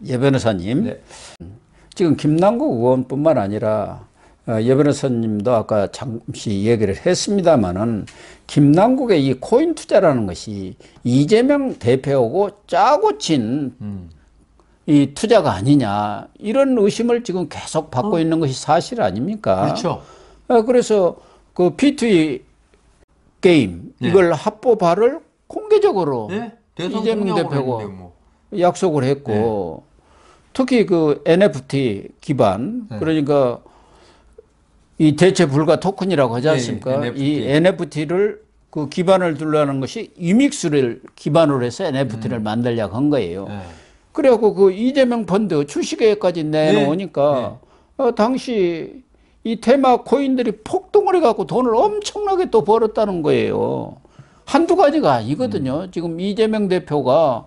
예 변호사님, 네. 지금 김남국 의원뿐만 아니라 예 변호사님도 아까 잠시 얘기를 했습니다마는 김남국의 이 코인 투자라는 것이 이재명 대표하고 짜고 친 이 투자가 아니냐 이런 의심을 지금 계속 받고 있는 것이 사실 아닙니까? 그렇죠. 그래서 그 P2E 게임 네. 이걸 합법화를 공개적으로 네? 이재명 대표가 뭐. 약속을 했고 특히 그 NFT 기반 그러니까 이 대체 불가 토큰이라고 하지 않습니까? 이 NFT를 그 기반을 둘러는 것이 유믹스를 기반으로 해서 NFT를 만들려고 한 거예요. 그래갖고 그 이재명 펀드 출시계획까지 내놓으니까 당시 이 테마 코인들이 폭등을 해갖고 돈을 엄청나게 또 벌었다는 거예요. 한두 가지가 아니거든요. 지금 이재명 대표가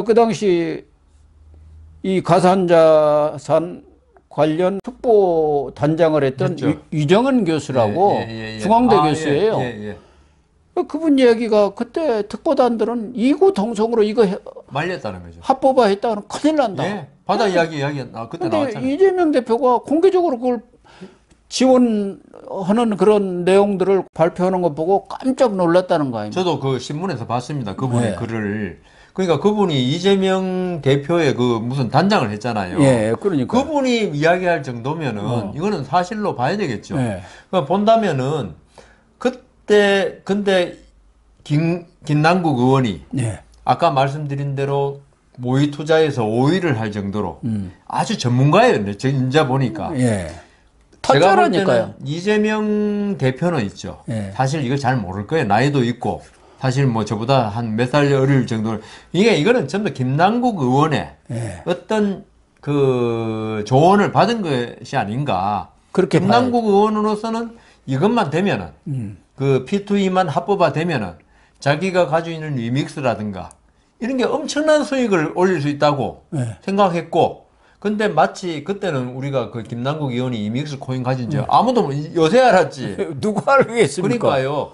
그 당시 이 가상자산 관련 특보 단장을 했던 유정은 교수라고 중앙대 교수예요. 그분 얘기가 그때 특보단들은 이구동성으로 이거 말렸다는 거죠. 합법화 했다가는 큰일 난다. 바다 이야기 그때 나왔잖아요. 이재명 대표가 공개적으로 그걸 지원하는 그런 내용들을 발표하는 거 보고 깜짝 놀랐다는 거 아닙니까? 저도 그 신문에서 봤습니다. 그분의 글을. 그러니까 그분이 이재명 대표의 그 무슨 단장을 했잖아요. 그러니까. 그분이 이야기할 정도면은 이거는 사실로 봐야 되겠죠. 그러니까 본다면은 그때 근데 김남국 의원이 아까 말씀드린 대로 모의 투자에서 5위를 할 정도로 아주 전문가예요. 이제 보니까. 제가 볼 때는 이재명 대표는 있죠. 사실 이거 잘 모를 거예요. 나이도 있고. 사실 뭐 저보다 한 몇 살 어릴 정도로. 이거는 전부 김남국 의원의 어떤 그 조언을 받은 것이 아닌가. 그렇게 김남국 의원으로서는 이것만 되면은 그 P2E만 합법화 되면은 자기가 가지고 있는 리믹스라든가 이런 게 엄청난 수익을 올릴 수 있다고 생각했고 근데 마치 그때는 우리가 그 김남국 의원이 이믹스 코인 가진 지 아무도 요새 알았지. 누가 알겠습니까? 그러니까요.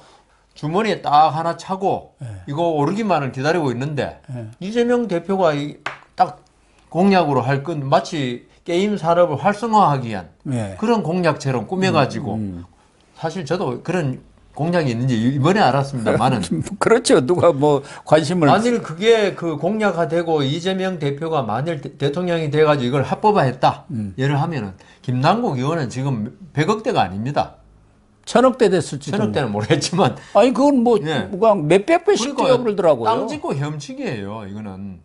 주머니에 딱 하나 차고 이거 오르기만을 기다리고 있는데 이재명 대표가 딱 공약으로 할 건 마치 게임 산업을 활성화하기 위한 그런 공약처럼 꾸며가지고 사실 저도 그런 공약이 있는지 이번에 알았습니다만은 그렇죠. 누가 뭐 관심을 만일 그게 그 공약화되고 이재명 대표가 만일 대통령이 돼가지고 이걸 합법화했다 예를 하면은 김남국 의원은 지금 100억대가 아닙니다. 1000억대 됐을지도. 1000억대는 모르겠지만 아니 그건 뭐 몇백 배씩 뛰어오르더라고요. 땅 짓고 헤엄치기예요. 이거는.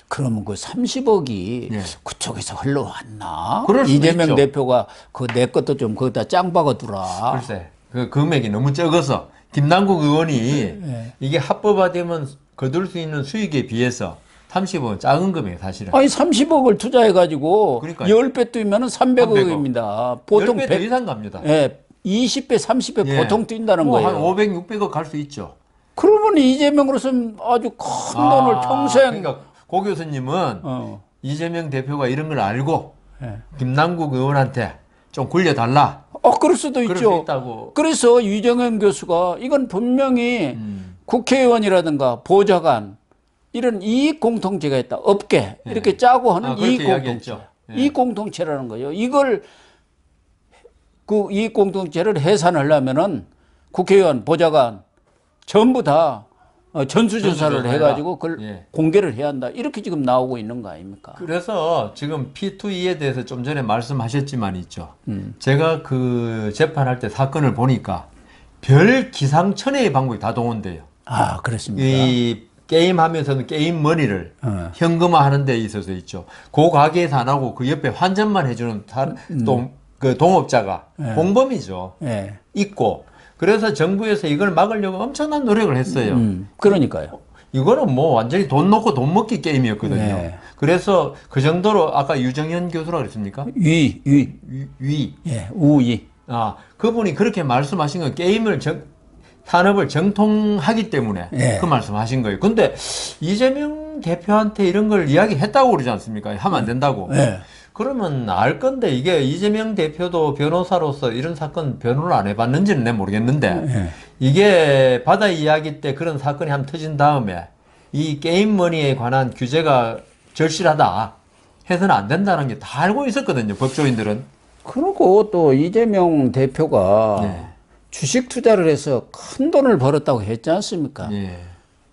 그러면 그 30억이 그쪽에서 흘러왔나? 그럴 이재명 있죠. 대표가 그 내 것도 좀 거기다 짱 박아두라. 글쎄 그 금액이 너무 적어서 김남국 의원이 이게 합법화되면 거둘 수 있는 수익에 비해서 30억은 작은 금액 사실은. 아니 30억을 투자해가지고 10배 뛰면 300억입니다. 보통 10배 더 이상 갑니다. 20배, 30배 보통 뛴다는 뭐 거예요. 한 500, 600억 갈 수 있죠. 그러면 이재명으로서는 아주 큰 돈을 평생. 그러니까 고 교수님은 이재명 대표가 이런 걸 알고 김남국 의원한테 좀 굴려달라. 그럴 수도 있죠. 그래서 유정현 교수가 이건 분명히 국회의원이라든가 보좌관 이런 이익 공동체가 있다. 업계 이렇게 짜고 하는 이익 공동체. 이익 공동체라는 거예요. 이걸 그 이익 공동체를 해산하려면은 국회의원, 보좌관 전부 다 전수조사를 해가지고 그걸 공개를 해야 한다. 이렇게 지금 나오고 있는 거 아닙니까? 그래서 지금 P2E에 대해서 좀 전에 말씀하셨지만 있죠. 제가 그 재판할 때 사건을 보니까 별 기상천외의 방법이 다 동원돼요. 그렇습니까? 이 게임하면서는 게임 머니를 현금화하는 데 있어서 있죠. 그 가게에서 안 하고 그 옆에 환전만 해주는 그 동업자가 공범이죠. 있고 그래서 정부에서 이걸 막으려고 엄청난 노력을 했어요. 그러니까요. 이거는 뭐 완전히 돈 놓고 돈 먹기 게임이었거든요. 그래서 그 정도로 아까 유정현 교수라고 그랬습니까? 우위. 그분이 그렇게 말씀하신 건 게임을 산업을 정통하기 때문에 그 말씀하신 거예요. 근데 이재명 대표한테 이런 걸 이야기했다고 그러지 않습니까? 하면 안 된다고. 그러면 알 건데 이게 이재명 대표도 변호사로서 이런 사건 변호를 안 해봤는지는 내 모르겠는데 이게 바다 이야기 때 그런 사건이 한번 터진 다음에 이 게임 머니에 관한 규제가 절실하다 해서는 안 된다는 게 다 알고 있었거든요. 법조인들은. 그리고 또 이재명 대표가 네. 주식 투자를 해서 큰 돈을 벌었다고 했지 않습니까? 네.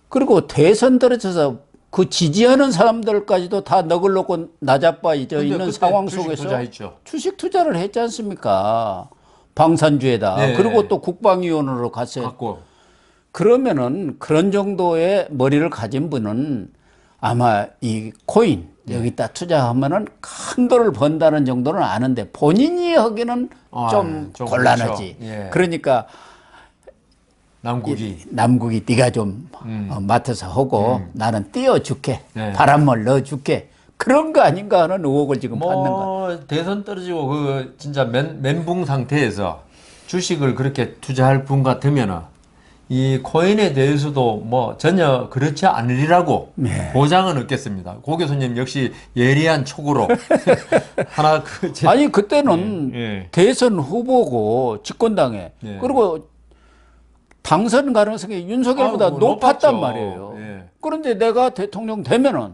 그리고 대선 떨어져서 그 지지하는 사람들까지도 다 넋을 놓고 나자빠져 있는 상황 속에서 주식 투자를 했지 않습니까? 방산주에다. 네. 그리고 또 국방위원으로 갔어요. 그러면은 그런 정도의 머리를 가진 분은 아마 이 코인 여기다 투자하면은 큰 돈을 번다는 정도는 아는데 본인이 하기는 좀 곤란하지. 그렇죠. 예. 그러니까 남국이 네가 좀 맡아서 하고 나는 띄워줄게. 네. 바람을 넣어줄게. 그런 거 아닌가 하는 의혹을 지금 받는 거. 대선 떨어지고 그 진짜 멘붕 상태에서 주식을 그렇게 투자할 분 같으면은 이 코인에 대해서도 뭐 전혀 그렇지 않으리라고 네. 보장은 얻겠습니다. 고 교수님 역시 예리한 촉으로 하나 아니 그때는 네. 대선 후보고 집권당에 네. 그리고 당선 가능성이 윤석열보다 높았단 말이에요. 네. 그런데 내가 대통령 되면은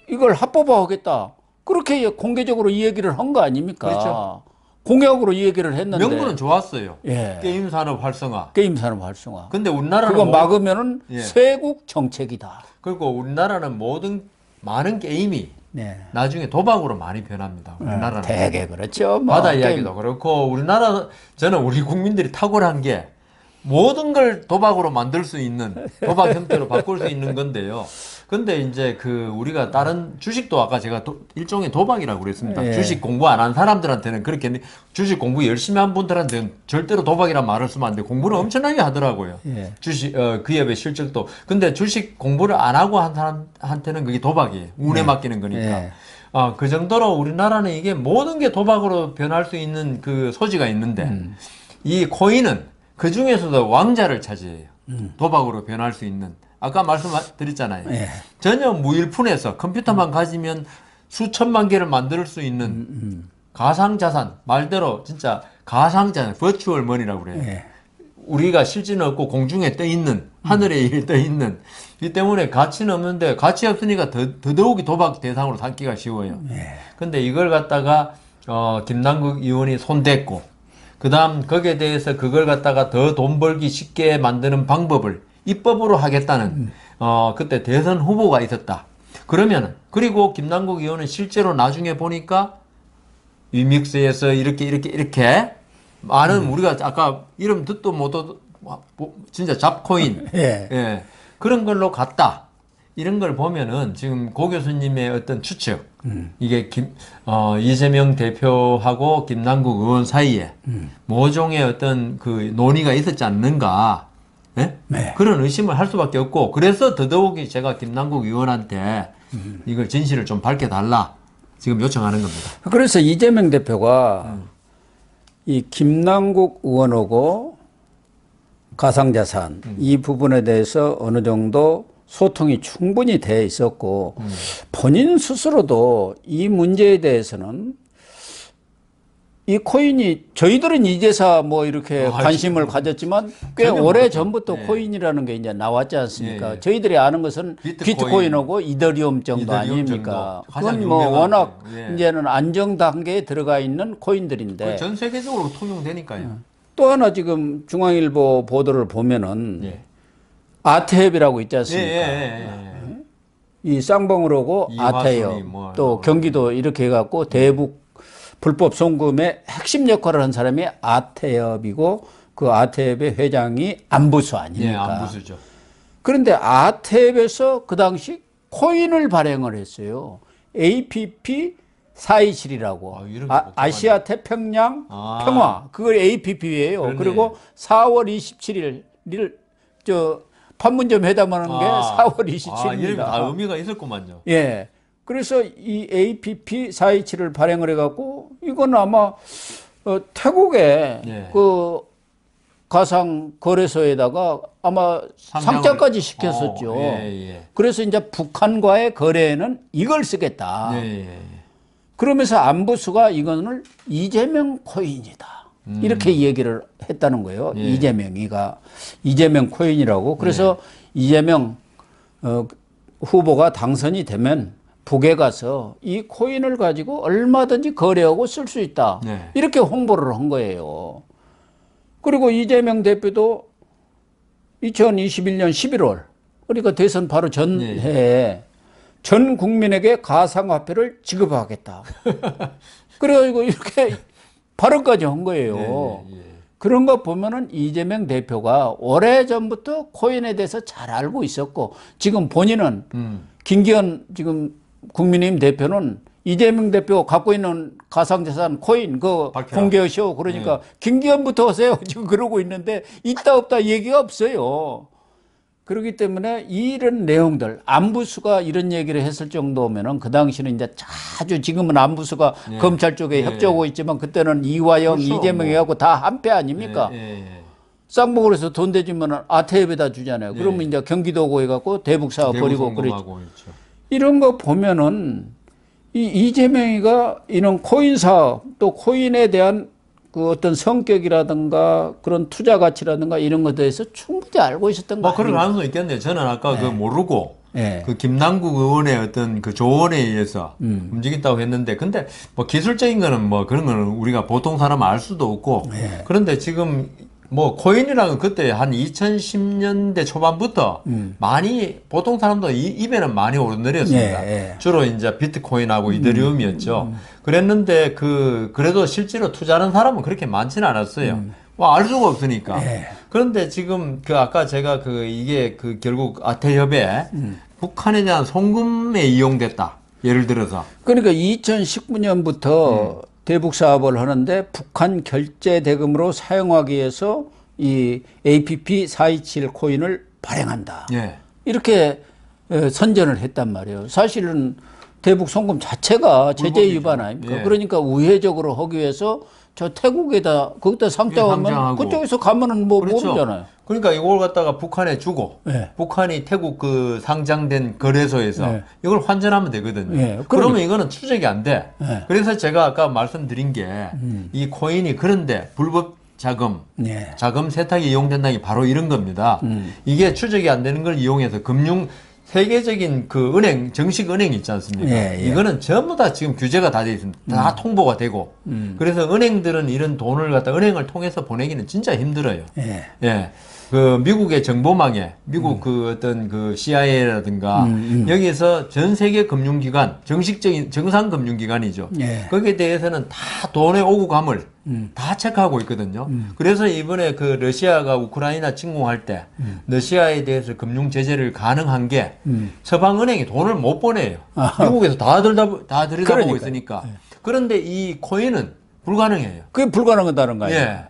이걸 합법화하겠다. 그렇게 공개적으로 이 얘기를 한 거 아닙니까? 그렇죠. 공약으로 이 얘기를 했는데 명분은 좋았어요. 예. 게임 산업 활성화. 게임 산업 활성화. 근데 우리나라는 그거 막으면은 예. 쇄국 정책이다. 그리고 우리나라는 많은 게임이 네. 나중에 도박으로 많이 변합니다. 우리나라는 되게 그렇죠. 뭐 바다 이야기도 그렇고 저는 우리 국민들이 탁월한 게 모든 걸 도박으로 만들 수 있는 도박 형태로 바꿀 수 있는 건데요. 근데 이제 우리가 다른 주식도 아까 제가 일종의 도박이라고 그랬습니다. 예. 주식 공부 안 한 사람들한테는 그렇게 주식 공부 열심히 한 분들한테는 절대로 도박이란 말을 쓰면 안 돼. 공부를 엄청나게 하더라고요. 예. 기업의 실적도. 근데 주식 공부를 안 하고 한 사람한테는 그게 도박이에요. 운에 맡기는 거니까. 예. 그 정도로 우리나라는 이게 모든 게 도박으로 변할 수 있는 그 소지가 있는데 이 코인은 그 중에서도 왕자를 차지해요. 도박으로 변할 수 있는. 아까 말씀드렸잖아요. 예. 전혀 무일푼에서 컴퓨터만 가지면 수천만 개를 만들 수 있는 가상자산, 말대로 진짜 가상자산, 버추얼 머니라고 그래요. 예. 우리가 실제는 없고 공중에 떠 있는, 하늘에 떠 있는. 이 때문에 가치는 없는데 가치 없으니까 더더욱이 도박 대상으로 삼기가 쉬워요. 근데 이걸 갖다가 김남국 의원이 손댔고 그 다음 거기에 대해서 그걸 갖다가 더 돈 벌기 쉽게 만드는 방법을 입법으로 하겠다는 그때 대선 후보가 있었다. 그러면은 그리고 김남국 의원은 실제로 나중에 보니까 위믹스에서 이렇게 많은 우리가 아까 이름 듣도 못하도 진짜 잡코인 예. 예. 그런 걸로 갔다. 이런 걸 보면은 지금 고 교수님의 어떤 추측 이게 이재명 대표하고 김남국 의원 사이에 모종의 어떤 그 논의가 있었지 않는가. 네? 네. 그런 의심을 할 수밖에 없고 그래서 더더욱이 제가 김남국 의원한테 이걸 진실을 좀 밝혀달라 지금 요청하는 겁니다. 그래서 이재명 대표가 이 김남국 의원하고 가상자산 이 부분에 대해서 어느 정도 소통이 충분히 돼 있었고 본인 스스로도 이 문제에 대해서는 이 코인이 저희들은 이제서 뭐 이렇게 관심을 가졌지만 꽤 오래 전부터 네. 코인이라는 게 이제 나왔지 않습니까? 네. 저희들이 아는 것은 비트코인하고 이더리움 정도 아닙니까? 그건 뭐 워낙 네. 이제는 안정 단계에 들어가 있는 코인들인데 전 세계적으로 통용되니까요. 또 하나 지금 중앙일보 보도를 보면은 네. 아태협이라고 있지 않습니까? 이 쌍방울하고 아태협 또 경기도 이렇게 해갖고 대북 불법 송금의 핵심 역할을 한 사람이 아태협이고 그 아태협의 회장이 안부수 아닙니까? 네, 안부수죠. 그런데 아태협에서 그 당시 코인을 발행을 했어요. APP 427이라고. 아시아 태평양 평화. 그걸 APP예요. 그러네. 그리고 4월 27일 판문점 회담하는 게 4월 27일입니다. 이름이 다 의미가 있었구만요. 예. 그래서 이 APP 427을 발행을 해갖고 이건 아마 태국의 예. 그 가상 거래소에다가 아마 상장까지 시켰었죠. 예. 그래서 이제 북한과의 거래에는 이걸 쓰겠다. 예. 그러면서 안부수가 이거는 이재명 코인이다. 이렇게 얘기를 했다는 거예요. 예. 이재명 코인이라고. 그래서 이재명 후보가 당선이 되면 북에 가서 이 코인을 가지고 얼마든지 거래하고 쓸 수 있다. 네. 이렇게 홍보를 한 거예요. 그리고 이재명 대표도 2021년 11월, 그러니까 대선 바로 전해에 네. 전 국민에게 가상화폐를 지급하겠다. 그래가지고 이렇게 발언까지 한 거예요. 네. 그런 거 보면은 이재명 대표가 오래전부터 코인에 대해서 잘 알고 있었고, 지금 본인은 김기현 지금 국민의힘 대표는 이재명 대표 갖고 있는 가상자산 코인 그거 공개하시오. 그러니까 김기현부터 하세요. 지금 그러고 있는데 있다 없다 얘기가 없어요. 그렇기 때문에 이런 내용들, 안부수가 이런 얘기를 했을 정도면은 그 당시는 이제 자주, 지금은 안부수가 검찰 쪽에 협조하고 있지만 그때는 이화영, 그렇죠, 이재명이하고 다 한패 아닙니까? 쌍목을 해서 돈 대주면 아태협에다 주잖아요. 그러면 이제 경기도고에 갖고 대북 사업 버리고 그랬죠. 이런 거 보면은 이 이재명이가 이런 코인 사업 또 코인에 대한 그 어떤 성격이라든가 그런 투자 가치라든가 이런 것에 대해서 충분히 알고 있었던 거 아니에요? 그런 가능성이 있겠네요. 저는 아까 그 모르고 그 김남국 의원의 어떤 그 조언에 의해서 움직였다고 했는데, 근데 뭐 기술적인 거는 뭐 그런 거는 우리가 보통 사람 알 수도 없고, 그런데 지금 뭐 코인이라는 그때 한 2010년대 초반부터 많이 보통 사람도 입에는 많이 오르내렸습니다. 주로 이제 비트코인하고 이더리움이었죠. 그랬는데 그래도 실제로 투자하는 사람은 그렇게 많지는 않았어요. 뭐 알 수가 없으니까. 그런데 지금 아까 제가 이게 결국 아태협에 북한에 대한 송금에 이용됐다. 예를 들어서. 그러니까 2019년부터 대북 사업을 하는데 북한 결제 대금으로 사용하기 위해서 이 APP 427 코인을 발행한다. 이렇게 선전을 했단 말이에요. 사실은 대북 송금 자체가 제재 위반 아닙니까? 그러니까 우회적으로 하기 위해서 저 태국에다 거기다 상장하면 그쪽에서 가면은 뭐 그렇죠. 모르잖아요. 그러니까 이걸 갖다가 북한에 주고 북한이 태국 상장된 거래소에서 이걸 환전하면 되거든요. 그러면 이거는 추적이 안 돼. 그래서 제가 아까 말씀드린 게 이 코인이 그런데 불법 자금 세탁이 이용된다는 게 바로 이런 겁니다. 이게 추적이 안 되는 걸 이용해서 세계적인 은행, 정식 은행 있지 않습니까? 이거는 전부 다 지금 규제가 다 돼 있습니다. 다 통보가 되고. 그래서 은행들은 이런 돈을 은행을 통해서 보내기는 진짜 힘들어요. 미국의 정보망에, 미국 어떤 CIA라든가, 여기에서 전 세계 금융기관, 정상 금융기관이죠. 거기에 대해서는 다 돈의 오고 감을 다 체크하고 있거든요. 그래서 이번에 러시아가 우크라이나 침공할 때, 러시아에 대해서 금융 제재를 가능한 게, 서방은행이 돈을 못 보내요. 미국에서 다 들여다보고 있으니까. 그런데 이 코인은 불가능해요. 그게 불가능하다는 거예요.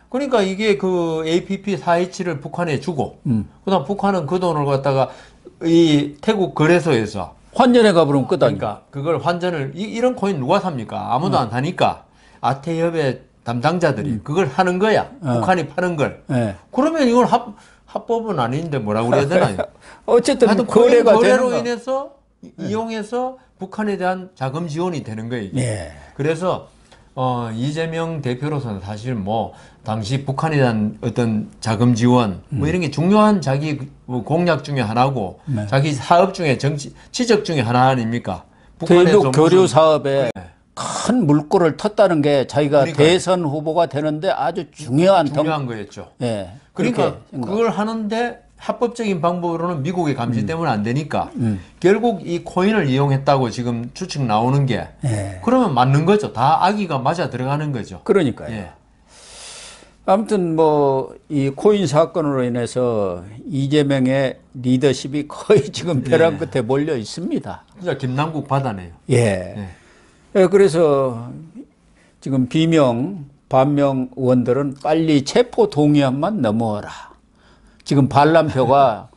그러니까 이게 APP 427을 북한에 주고, 그다음 북한은 그 돈을 갖다가 이 태국 거래소에서 환전해 가버리면 끝 아닙니까? 그러니까 그걸 환전을 이런 코인 누가 삽니까? 아무도 안 사니까 아태협의 담당자들이 그걸 하는 거야. 북한이 파는 걸. 그러면 이건 합법은 아닌데 뭐라고 그래야 되나요? 어쨌든 하여튼 거래로 인해서 이용해서 북한에 대한 자금 지원이 되는 거예요. 그래서 이재명 대표로서는 사실 당시 북한에 대한 어떤 자금 지원, 이런 게 중요한 자기 공약 중에 하나고, 자기 사업 중에 치적 중에 하나 아닙니까? 대북 교류 사업에 큰 물꼬를 텄다는 게 자기가 그러니까요. 대선 후보가 되는데 아주 중요한 거였죠. 그러니까 그걸 하는데 합법적인 방법으로는 미국의 감시 때문에 안 되니까 결국 이 코인을 이용했다고 지금 추측 나오는 게 그러면 맞는 거죠. 다 악의가 맞아 들어가는 거죠. 그러니까요. 아무튼 이 코인 사건으로 인해서 이재명의 리더십이 거의 지금 벼랑 끝에 몰려 있습니다. 진짜 김남국 바다네요. 그래서 지금 반명 의원들은 빨리 체포 동의안만 넘어와라. 지금 반란표가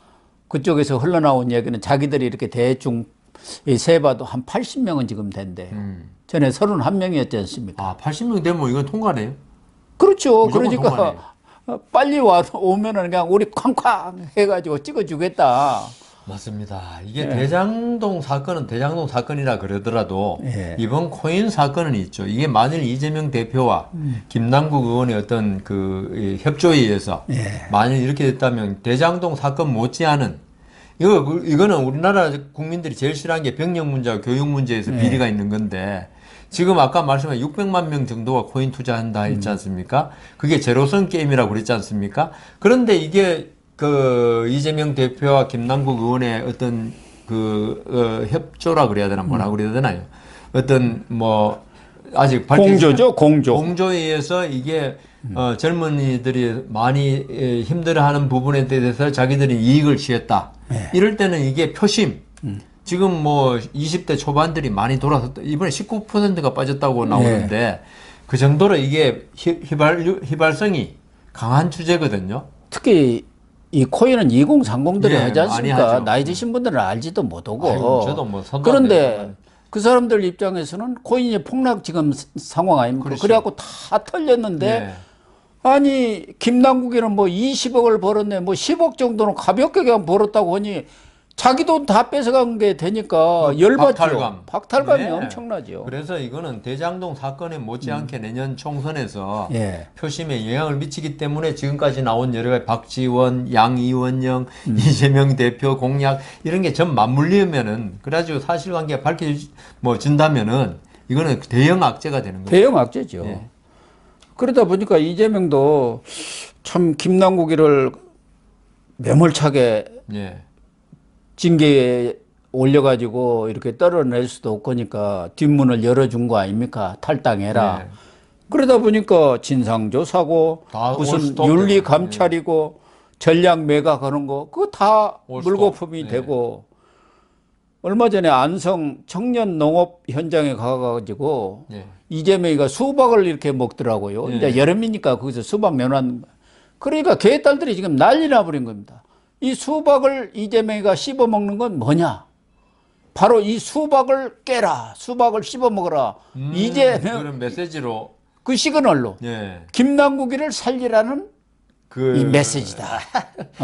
그쪽에서 흘러나온 얘기는 자기들이 이렇게 대충 세봐도 한 80명은 지금 된대요. 전에 31명이었지 않습니까? 80명 되면 이건 통과네요? 그렇죠. 그러니까 통과네요. 빨리 오면은 그냥 우리 쾅쾅 해가지고 찍어주겠다. 맞습니다. 이게 대장동 사건은 대장동 사건이라 그러더라도 이번 코인 사건은 있죠. 이게 만일 이재명 대표와 김남국 의원의 어떤 협조에 의해서 만일 이렇게 됐다면 대장동 사건 못지않은 이거는 우리나라 국민들이 제일 싫어하는 게 병력 문제와 교육 문제에서 비리가 있는 건데, 지금 아까 말씀한 600만 명 정도가 코인 투자한다 했지 않습니까? 그게 제로섬 게임이라고 그랬지 않습니까? 그런데 이게 이재명 대표와 김남국 의원의 어떤 협조라 그래야 되나 뭐라 그래야 되나요? 어떤 아직 공조죠, 공조. 공조에 의해서 이게 젊은이들이 많이 힘들어하는 부분에 대해서 자기들이 이익을 취했다. 네. 이럴 때는 이게 표심. 지금 20대 초반들이 많이 돌아서 이번에 19%가 빠졌다고 나오는데 네. 그 정도로 이게 휘발성이 강한 주제거든요. 특히 이 코인은 2030들이 네, 하지 않습니까? 나이 드신 분들은 알지도 못하고. 아이고, 저도 그런데 그 사람들 입장에서는 코인이 폭락 지금 상황 아닙니까? 그렇죠. 그래갖고 다 털렸는데 네. 아니 김남국이는 20억을 벌었네, 10억 정도는 가볍게 그냥 벌었다고 하니 자기 돈 다 뺏어간 게 되니까 열받죠. 박탈감이 네. 엄청나죠. 그래서 이거는 대장동 사건에 못지않게 내년 총선에서 표심에 영향을 미치기 때문에 지금까지 나온 여러 가지 박지원, 양이원영, 이재명 대표 공약 이런 게 전 맞물리면은 그래가지고 사실관계가 밝혀진다면은 이거는 대형 악재가 되는 거죠. 대형 악재죠. 예. 그러다 보니까 이재명도 참 김남국이를 매몰차게 징계에 올려가지고 이렇게 떨어낼 수도 없으니까 뒷문을 열어준 거 아닙니까? 탈당해라. 네. 그러다 보니까 진상조사고 무슨 윤리감찰이고 전략 매각하는 거 그거 다 물거품이 되고 얼마 전에 안성 청년농업 현장에 가가지고 이재명이가 수박을 이렇게 먹더라고요. 이제 여름이니까 거기서 수박 내놓는 그러니까 개딸들이 지금 난리 나버린 겁니다. 이 수박을 이재명이가 씹어 먹는 건 뭐냐? 바로 이 수박을 깨라. 수박을 씹어 먹어라. 이재명 그런 메시지로 그 시그널로 김남국이를 살리라는 이 메시지다.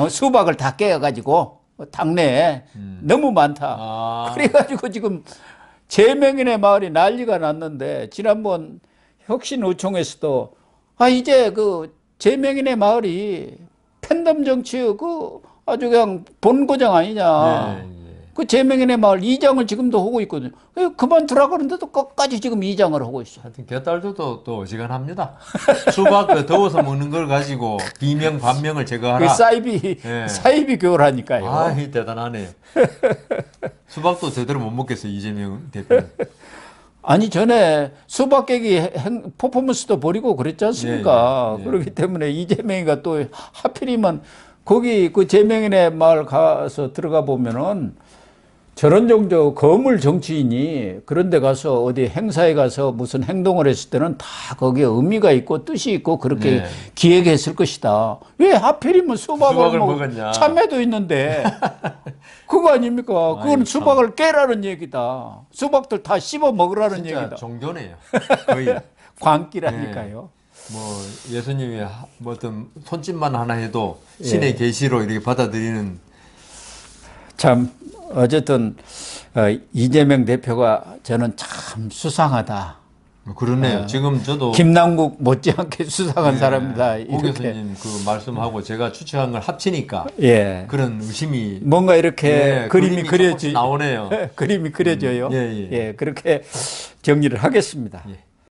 수박을 다 깨어가지고 당내에 너무 많다. 그래가지고 지금 제명인의 마을이 난리가 났는데 지난번 혁신의총에서도 이제 제명인의 마을이 팬덤 정치 아주 그냥 본고장 아니냐. 그 제명인의 마을 이장을 지금도 하고 있거든요. 그만두라 그러는데도 끝까지 지금 이장을 하고 있어요. 하여튼 개딸들도 또 어지간합니다. 수박 더워서 먹는 걸 가지고 비명 반명을 제거하라. 사이비 교라니까요. 대단하네요. 수박도 제대로 못 먹겠어요, 이재명 대표. 아니 전에 수박 깨기 퍼포먼스도 벌이고 그랬지 않습니까? 그렇기 때문에 이재명이가 또 하필이면 거기 그 제명인의 마을 가서 들어가 보면은 저런 정도 거물 정치인이 그런 데 가서 어디 행사에 가서 무슨 행동을 했을 때는 다 거기에 의미가 있고 뜻이 있고 그렇게 기획했을 것이다. 왜 하필이면 수박을 먹었냐? 참외도 있는데 그거 아닙니까? 그건 수박을 깨라는 얘기다. 수박들 다 씹어 먹으라는 얘기다. 종교네요. 거의. 광기라니까요. 예수님이 어떤 손짓만 하나 해도 신의 계시로 이렇게 받아들이는. 참 어쨌든 이재명 대표가 저는 참 수상하다. 그러네요. 지금 저도 김남국 못지않게 수상한 사람이다. 오 교수님 그 말씀하고 제가 추측한 걸 합치니까 그런 의심이 뭔가 이렇게 그림이 그려지 나오네요. 그림이 그려져요. 그렇게 정리를 하겠습니다.